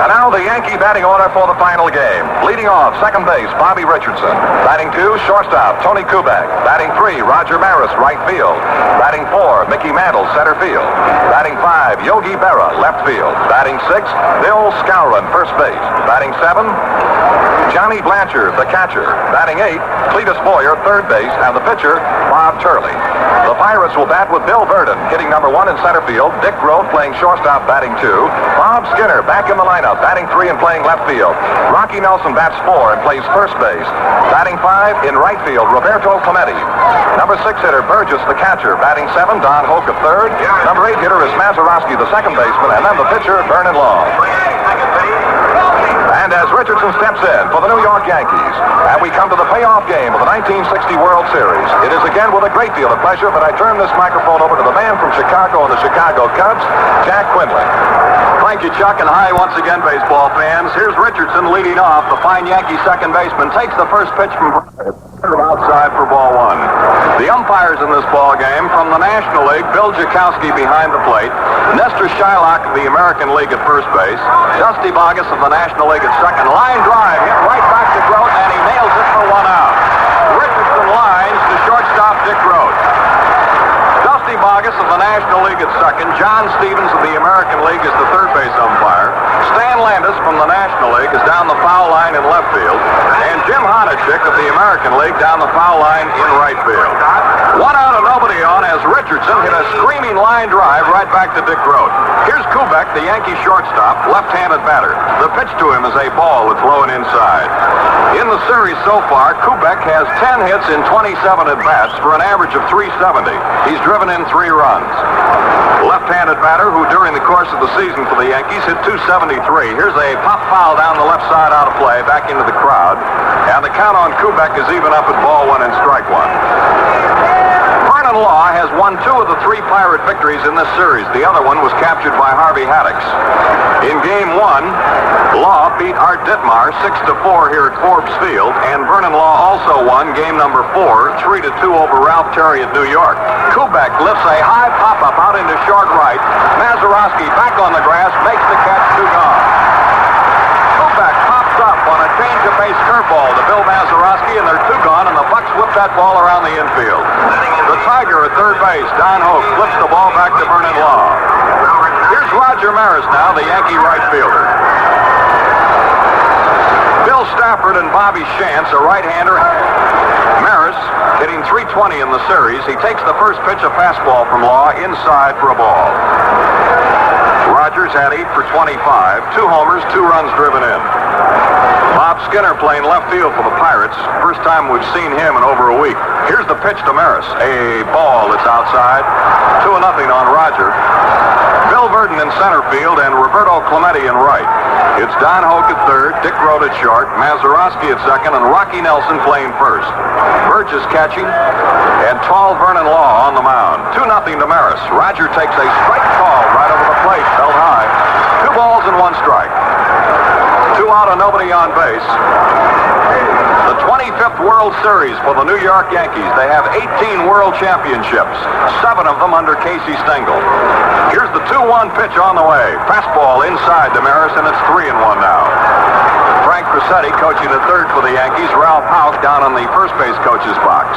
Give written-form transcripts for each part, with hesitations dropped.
And now the Yankee batting order for the final game. Leading off, second base, Bobby Richardson. Batting 2, shortstop, Tony Kubek. Batting 3, Roger Maris, right field. Batting 4, Mickey Mantle, center field. Batting 5, Yogi Berra, left field. Batting 6, Bill Skowron, first base. Batting 7, Johnny Blanchard, the catcher. Batting 8, Cletus Boyer, third base, and the pitcher, Bob Turley. The Pirates will bat with Bill Verdon, hitting number 1 in center field. Dick Grote playing shortstop, batting 2. Bob Skinner back in the lineup, batting 3 and playing left field. Rocky Nelson bats 4 and plays first base. Batting 5 in right field, Roberto Clemente. Number 6 hitter, Burgess, the catcher. Batting 7, Don Hoke, at third. Number 8 hitter is Mazeroski, the second baseman, and then the pitcher, Vernon Law. And as Richardson steps in for the New York Yankees, and we come to the payoff game of the 1960 World Series, it is again with a great deal of pleasure that I turn this microphone over to the man from Chicago and the Chicago Cubs, Jack Quinlan. Thank you, Chuck, and hi once again, baseball fans. Here's Richardson leading off. The fine Yankee second baseman takes the first pitch from outside for ball 1. The umpires in this ball game from the National League, Bill Jakowski behind the plate, Nestor Shylock of the American League at first base, Dusty Boggess of the National League at second. Line drive hit right back to Grote, and he nails it for 1 out. Richardson lines to shortstop Dick Grote. Dusty Boggess of the National League at second. John Stevens of the American League is the third base umpire. Stan Landis from the National League is down the foul line in left field. And Jim Honachik of the American League down the foul line in right field. 1 out and nobody on as Richardson hit a screaming line drive right back to Dick Grote. Here's Kubek, the Yankee shortstop, left-handed batter. The pitch to him is a ball that's low and inside. In the series so far, Kubek has 10 hits in 27 at-bats for an average of .370. He's driven in 3 runs. Left-handed batter who during the course of the season for the Yankees hit .273. Here's a pop foul down the left side out of play, back into the crowd. And the count on Kubek is even up at ball 1 and strike 1. Vernon Law has won 2 of the 3 Pirate victories in this series. The other one was captured by Harvey Haddix. In Game 1, Law beat Art Ditmar 6-4 here at Forbes Field, and Vernon Law also won Game number 4, 3-2 over Ralph Terry at New York. Kubek lifts a high pop-up out into short right. Mazeroski back on the grass, makes the catch, 2 gone. Kubek pops up on a change-of-pace curveball to Bill Mazeroski, and they're 2 gone, and the Bucks whip that ball around the infield. The Tiger at third base, Don Hoke, flips the ball back to Vernon Law. Here's Roger Maris now, the Yankee right fielder. Bill Stafford and Bobby Shantz, a right-hander. Maris hitting .320 in the series. He takes the first pitch, a fastball from Law, inside for a ball. Rogers had 8 for 25, 2 homers, 2 runs driven in. Bob Skinner playing left field for the Pirates. First time we've seen him in over a week. Here's the pitch to Maris. A ball that's outside. 2-0 on Roger. Bill Verdon in center field and Roberto Clemente in right. It's Don Hoke at third, Dick Grote at short, Mazeroski at second, and Rocky Nelson playing first. Burgess catching, and tall Vernon Law on the mound. 2-0 to Maris. Roger takes a strike call right over the plate, held high. 2 balls and 1 strike. 2 out and nobody on base. The 25th World Series for the New York Yankees. They have 18 World Championships, 7 of them under Casey Stengel. Here's the 2-1 pitch on the way. Fastball inside to Maris, and it's 3-1 now. Frank Crissetti coaching at third for the Yankees. Ralph Houck down on the first base coach's box.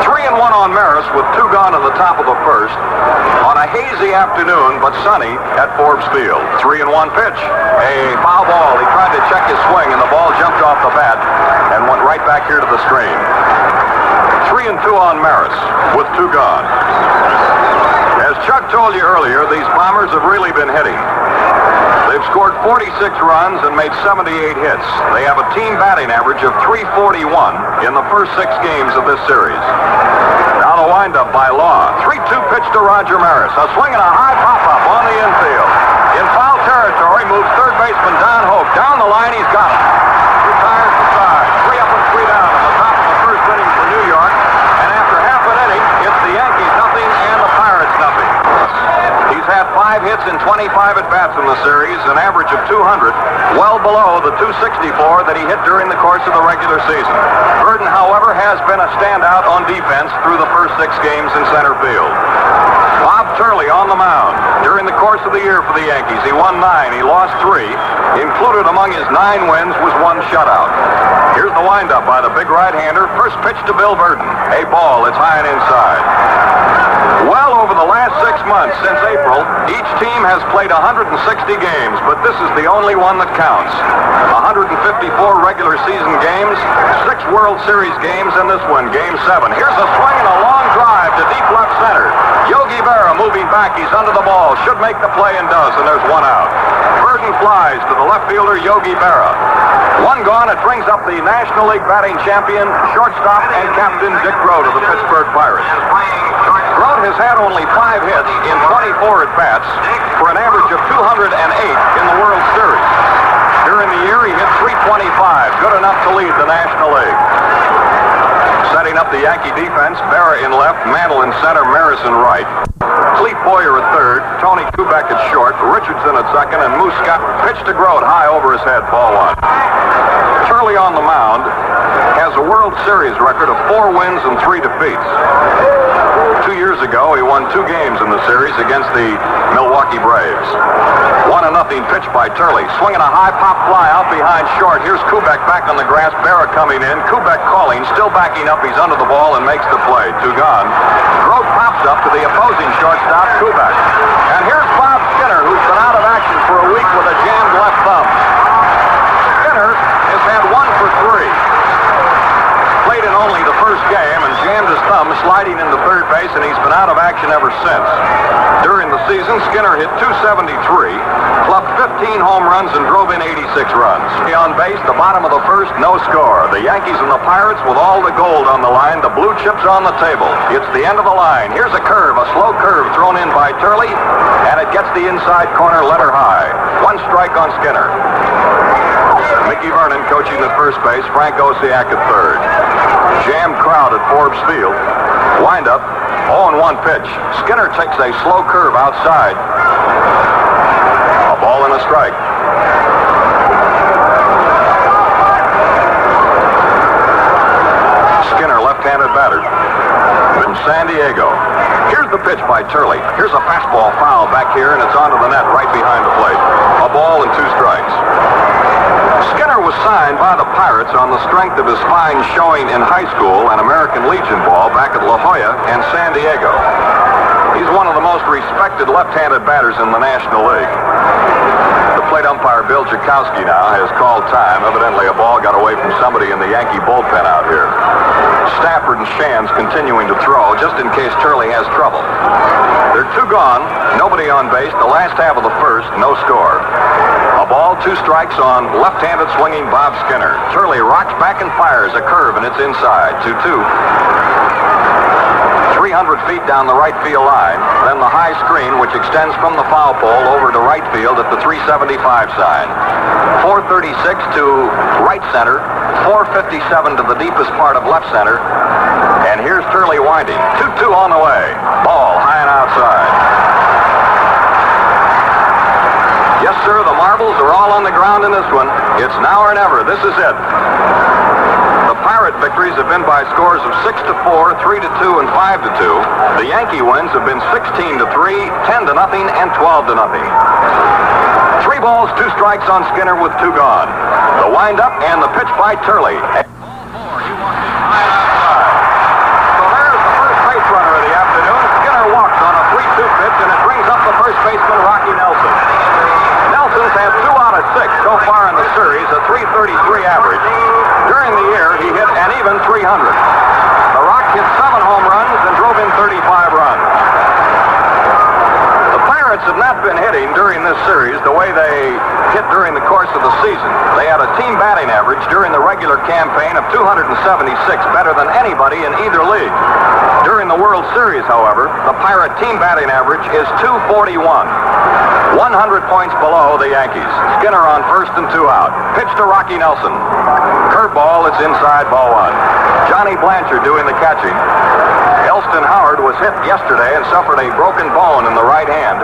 3-1 on Maris with 2 gone in the top of the first on a hazy afternoon, but sunny at Forbes Field. 3-1 pitch. A foul ball. He tried to check his swing, and the ball jumped off the bat and went right back here to the screen. 3-2 on Maris with 2 gone. As Chuck told you earlier, these Bombers have really been hitting. They've scored 46 runs and made 78 hits. They have a team batting average of .341 in the first 6 games of this series. Now the windup by Law. 3-2 pitch to Roger Maris. A swing and a high pop-up on the infield. In foul territory moves third baseman Don Hoke. Down the line, he's got it. Retires the side. 3 up and 3 down in the top of the first inning for New York. And after half an inning, it's the Yankees nothing and the Pirates nothing. He's had 5 hits in 25 at-bats in the series, an average of 200, well below the .264 that he hit during the course of the regular season. Verdon, however, has been a standout on defense through the first 6 games in center field. Bob Turley on the mound. During the course of the year for the Yankees, he won 9, he lost 3. Included among his 9 wins was 1 shutout. Here's the windup by the big right-hander. First pitch to Bill Burton. A ball, it's high and inside. Well, over the last 6 months, since April, each team has played 160 games, but this is the only one that counts. 154 regular season games, 6 World Series games, and this one, Game 7. Here's a swing and a long drive to deep left center. Yogi Berra moving back, he's under the ball, should make the play and does, and there's 1 out. Burton flies to the left fielder, Yogi Berra. 1 gone, it brings up the National League batting champion, shortstop, and captain Dick Grote of the Pittsburgh Pirates. Grote has had only 5 hits in 24 at-bats for an average of 208 in the World Series. During the year, he hit .325, good enough to lead the National League. Setting up the Yankee defense, Berra in left, Mantle in center, Maris in right. Clete Boyer at third, Tony Kubek at short, Richardson at second, and Moose Scott pitched to Grote high over his head, ball 1. Turley on the mound has a World Series record of 4 wins and 3 defeats. 2 years ago, he won 2 games in the series against the Milwaukee Braves. 1-0 pitch by Turley. Swinging a high pop fly out behind short. Here's Kubek back on the grass. Berra coming in. Kubek calling. Still backing up. He's under the ball and makes the play. 2 gone. Grote pops up to the opposing shortstop, Kubek. And here's Bob Skinner, who's been out of action for a week with a jammed left thumb. Skinner has had 1 for 3. Played in only the first game and jammed his thumb sliding into third base, and he's been out of action ever since. During the season, Skinner hit .273, clubbed 15 home runs, and drove in 86 runs. On base, the bottom of the first, no score. The Yankees and the Pirates with all the gold on the line, the blue chips on the table. It's the end of the line. Here's a curve, a slow curve thrown in by Turley, and it gets the inside corner letter high. 1 strike on Skinner. Mickey Vernon coaching at first base, Frank Osiak at third. Jammed crowd at Forbes Field. Wind up, 0-1 pitch. Skinner takes a slow curve outside. A ball and a strike. Skinner, left-handed batter from San Diego. Here's the pitch by Turley. Here's a fastball foul back here, and it's onto the net right behind the plate. A ball and 2 strikes. Skinner was signed by the Pirates on the strength of his fine showing in high school and American Legion ball back at La Jolla and San Diego. He's one of the most respected left-handed batters in the National League. The plate umpire, Bill Jakowski, now has called time. Evidently, a ball got away from somebody in the Yankee bullpen out here. Stafford and Shands continuing to throw just in case Turley has trouble. They're 2 gone, nobody on base. The last half of the first, no score. A ball, 2 strikes on left-handed swinging Bob Skinner. Turley rocks back and fires a curve, and it's inside. 2-2. 300 feet down the right field line. Then the high screen, which extends from the foul pole over to right field at the 375 sign. 436 to right center. 457 to the deepest part of left center. And here's Turley winding. 2-2 on the way. Ball high and outside. Yes, sir, the marbles are all on the ground in this one. It's now or never. This is it. The Pirate victories have been by scores of 6-4, 3-2, and 5-2. The Yankee wins have been 16-3, 10-0, and 12-0. 3 balls, 2 strikes on Skinner with 2 gone. The windup and the pitch by Turley. So there's the first base runner of the afternoon. Skinner walks on a 3-2 pitch, and it brings up the first baseman, Rocky Nelson. Nelson's had 2 out of 6 so far in the series, a .333 average. During the year, he hit an even .300. The Rock hit 7 home runs and drove in 35 runs. The Pirates have not been hitting during this series the way they hit during the course of the season. They had a team batting average during the regular campaign of 276, better than anybody in either league. During the World Series, however, the Pirate team batting average is .241. 100 points below the Yankees. Skinner on first and 2 out. Pitch to Rocky Nelson. Curveball, it's inside, ball 1. Johnny Blanchard doing the catching. Elston Howard was hit yesterday and suffered a broken bone in the right hand.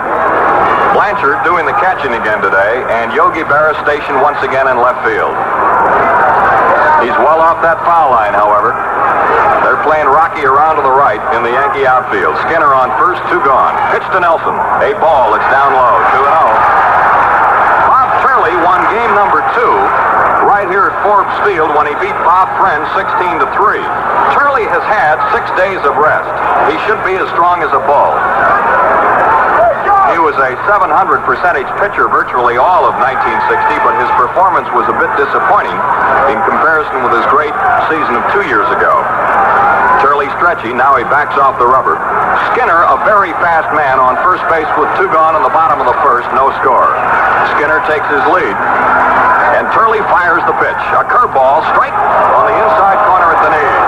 Blanchard doing the catching again today, and Yogi Berra stationed once again in left field. He's well off that foul line, however. They're playing Rocky around to the right in the Yankee outfield. Skinner on first, 2 gone. Pitch to Nelson. A ball. It's down low. 2-0. Bob Turley won game number 2 right here at Forbes Field when he beat Bob Friend 16-3. Turley has had 6 days of rest. He should be as strong as a bull. He was a 700 percentage pitcher virtually all of 1960, but his performance was a bit disappointing in comparison with his great season of 2 years ago. Turley stretchy, now he backs off the rubber. Skinner, a very fast man on first base with 2 gone in the bottom of the first, no score. Skinner takes his lead, and Turley fires the pitch. A curveball, strike on the inside corner at the knees.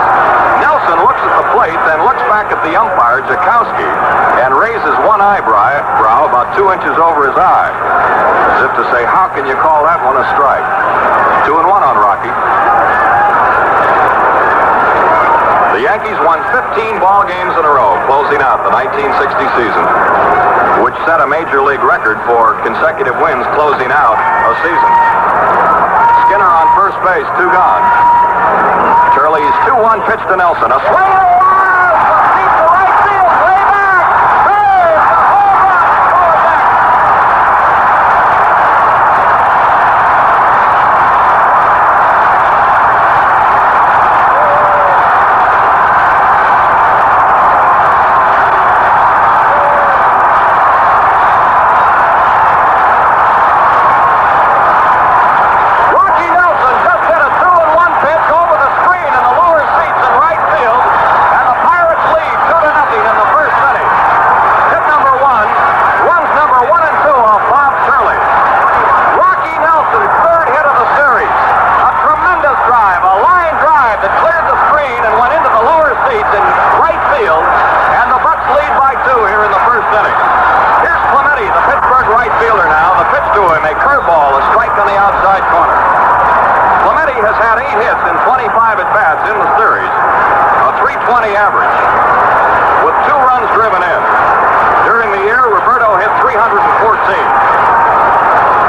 Nelson looks at the plate, then looks back at the umpire, Jakowski, and raises one eyebrow about 2 inches over his eye, as if to say, how can you call that one a strike? 2-1 on Rocky. The Yankees won 15 ball games in a row, closing out the 1960 season, which set a major league record for consecutive wins closing out a season. Skinner on first base, 2 gone. Turley's 2-1 pitch to Nelson. A swing and a wild deep to right field. Way back. Big. A home run. Forward back. Rocky Nelson just hit a 2-1 pitch over the screen in the lower seats in right field, and the Pirates lead 2-0 in the first inning. Hit number 1, runs number 1 and 2 off Bob Turley. Rocky Nelson's 3rd hit of the series. A tremendous drive, a line drive that cleared the screen and went into the lower seats in right field, and the Bucks lead by 2 here in the first inning. Here's Clemente, the Pittsburgh right fielder now. The pitch to him, a curveball, a strike on the outside corner. Clemente has had 8 hits in 25 at-bats in the series, a .320 average, with 2 runs driven in. During the year, Roberto hit 314.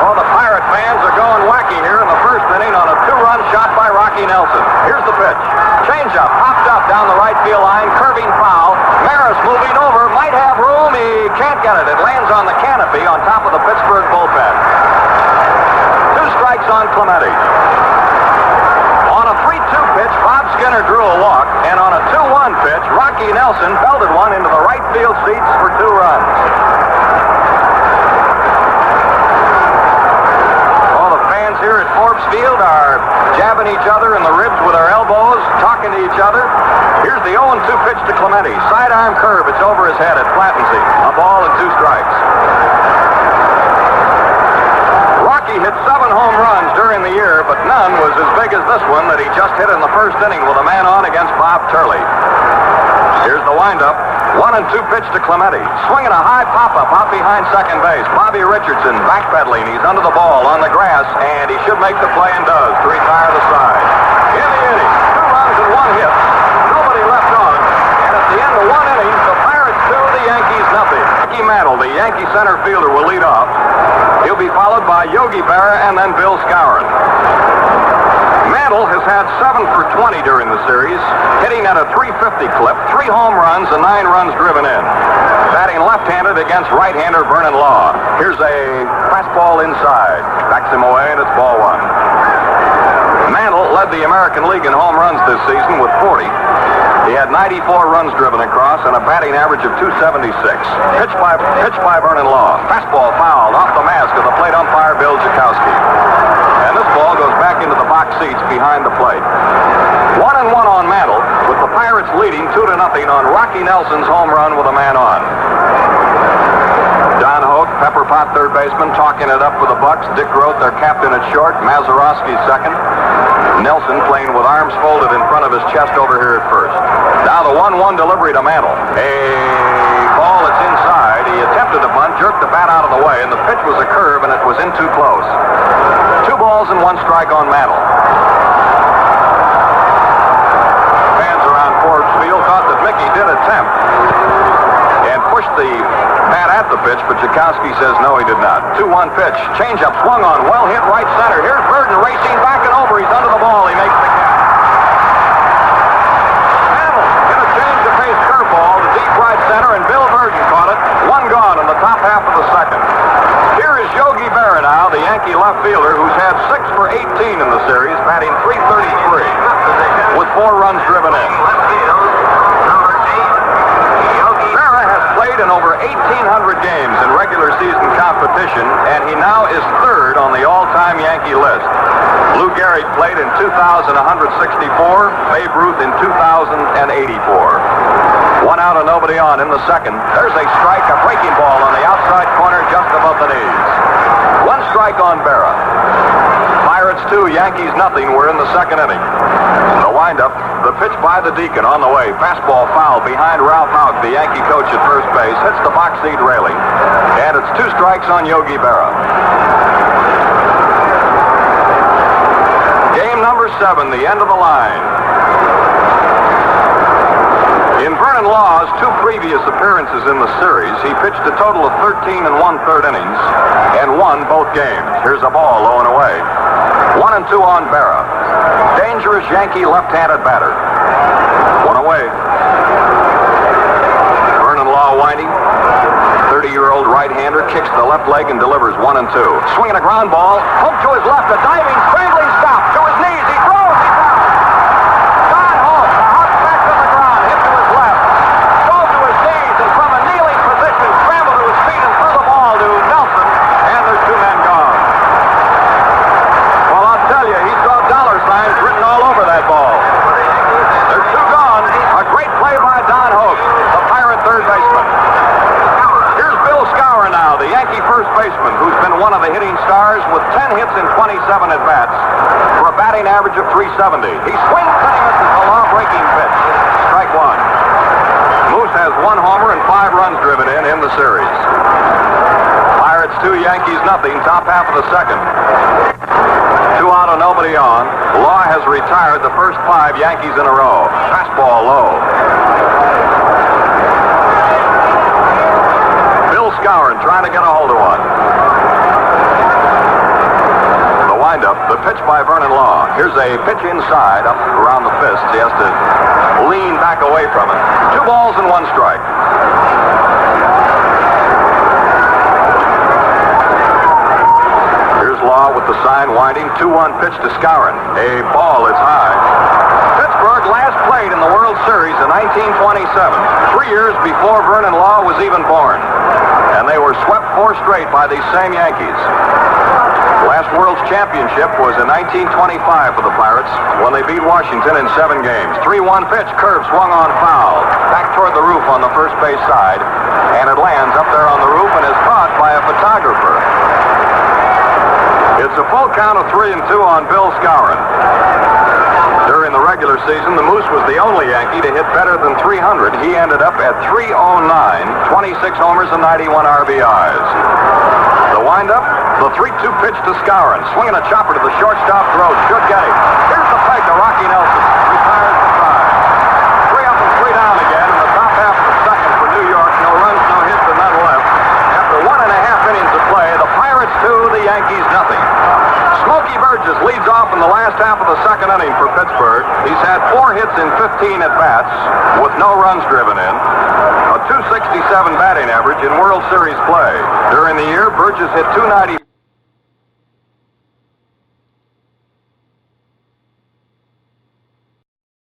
Oh, the Pirate fans are going wacky here in the first inning on a 2-run shot by Rocky Nelson. Here's the pitch. Changeup, popped up down the right field line, curving foul. Maris moving over, might have room. He can't get it. It lands on the canopy on top of the Pittsburgh bullpen. 2 strikes on Clemente. On a 3-2 pitch, Bob Skinner drew a walk, and on a 2-1 pitch, Rocky Nelson belted one into the right field seats for 2 runs. All the fans here at Forbes Field are jabbing each other in the ribs with their elbows, talking to each other. Here's the 0-2 pitch to Clemente. Sidearm curve, it's over his head, it flattens him. A ball and 2 strikes. Rocky hit 7 home runs during the year, but none was as big as this one that he just hit in the first inning with a man on against Bob Turley. Here's the windup. 1-2 pitch to Clemente. Swinging a high pop-up out behind second base. Bobby Richardson backpedaling. He's under the ball on the grass, and he should make the play and does to retire the side. In the inning, 2 runs and 1 hit. Nobody left on. And at the end of 1 inning, the Pirates 2, the Yankees nothing. Mickey Mantle, the Yankee center fielder, will lead off. He'll be followed by Yogi Berra and then Bill Skowron. Mantle has had 7 for 20 during the series, hitting at a .350 clip, 3 home runs and 9 runs driven in. Batting left-handed against right-hander Vernon Law. Here's a fastball inside. Backs him away, and it's ball 1. Mantle led the American League in home runs this season with 40. He had 94 runs driven across and a batting average of .276. Pitch by Vernon Law. Fastball fouled off the mask of the plate umpire Bill Jakowski. And this ball goes back into the box seats behind the plate. 1-1 on Mantle, with the Pirates leading 2-0 on Rocky Nelson's home run with a man on. Don Hoke, Pepper Pot, third baseman, talking it up for the Bucks. Dick Groat, their captain at short. Mazeroski second. Nelson playing with arms folded in front of his chest over here at first. Now the 1-1 delivery to Mantle. A ball that's inside. He attempted to bunt, jerked the bat out of the way, and the pitch was a curve, and it was in too close. 2 balls and 1 strike on Mantle. Fans around Forbes Field thought that Mickey did attempt and pushed the bat at the pitch, but Jakowski says no, he did not. 2-1 pitch. Changeup swung on. Well hit right center. Here's Burden racing back and over. He's under the ball. He makes the catch. Mantle in 164, Babe Ruth in 2084. One out and nobody on in the second. There's a strike, a breaking ball on the outside corner just above the knees. One strike on Berra. Pirates 2, Yankees nothing. We're in the second inning. The windup, the pitch by the Deacon on the way. Fastball foul behind Ralph Houck, the Yankee coach at first base. Hits the box seat railing. And it's 2 strikes on Yogi Berra. Game number 7, the end of the line. In Vernon Law's 2 previous appearances in the series, he pitched a total of 13 1/3 innings and won both games. Here's a ball low and away. 1 and 2 on Berra. Dangerous Yankee left-handed batter. 1 away. Vernon Law winding. 30-year-old right-hander kicks the left leg and delivers 1 and 2. Swinging a ground ball. Hook to his left. A diving, scrambling stop. To his knees. He throws. He's out. Don Hope. The Hawk back to the ground. Hit to his left. Throws to his knees. And from a kneeling position, scramble to his feet and threw the ball to Nelson. And there's 2 men gone. Well, I'll tell you, he saw dollar signs written all over that ball. There's 2 gone. A great play by Don Hope, the Pirate third baseman. Here's Bill Skowron now, the Yankee first baseman, who's been one of the hitting stars with 10 hits in 27 at-bats for a batting average of .370. He swings and he misses a law-breaking pitch. Strike 1. Moose has 1 homer and 5 runs driven in the series. Pirates 2, Yankees nothing, top half of the second. 2 out and nobody on. Law has retired the first 5 Yankees in a row. Fastball low. Bill Skowron trying to get a hold of one. The windup, the pitch by Vernon Law. Here's a pitch inside, up around the fist. He has to lean back away from it. 2 balls and 1 strike. Law with the sign winding. 2-1 pitch to Skowron. A ball is high. Pittsburgh last played in the World Series in 1927, 3 years before Vernon Law was even born. And they were swept 4 straight by these same Yankees. Last World's Championship was in 1925 for the Pirates when they beat Washington in 7 games. 3-1 pitch, curve swung on foul. Back toward the roof on the first base side. And it lands up there on the roof and is caught by a photographer. It's a full count of 3 and 2 on Bill Skowron. During the regular season, the Moose was the only Yankee to hit better than 300. He ended up at .309, 26 homers and 91 RBIs. The windup, the 3-2 pitch to Skowron. Swinging a chopper to the shortstop throw. Should get him. Here's the peg to Rocky Nelson. Retires the side. 3 up and 3 down again in the top half of the second for New York. No runs, no hits, and none left. After 1.5 innings of play, the Pirates 2, the Yankees nothing. Smokey Burgess leads off in the last half of the second inning for Pittsburgh. He's had 4 hits in 15 at-bats with no runs driven in. A .267 batting average in World Series play. During the year, Burgess hit .290.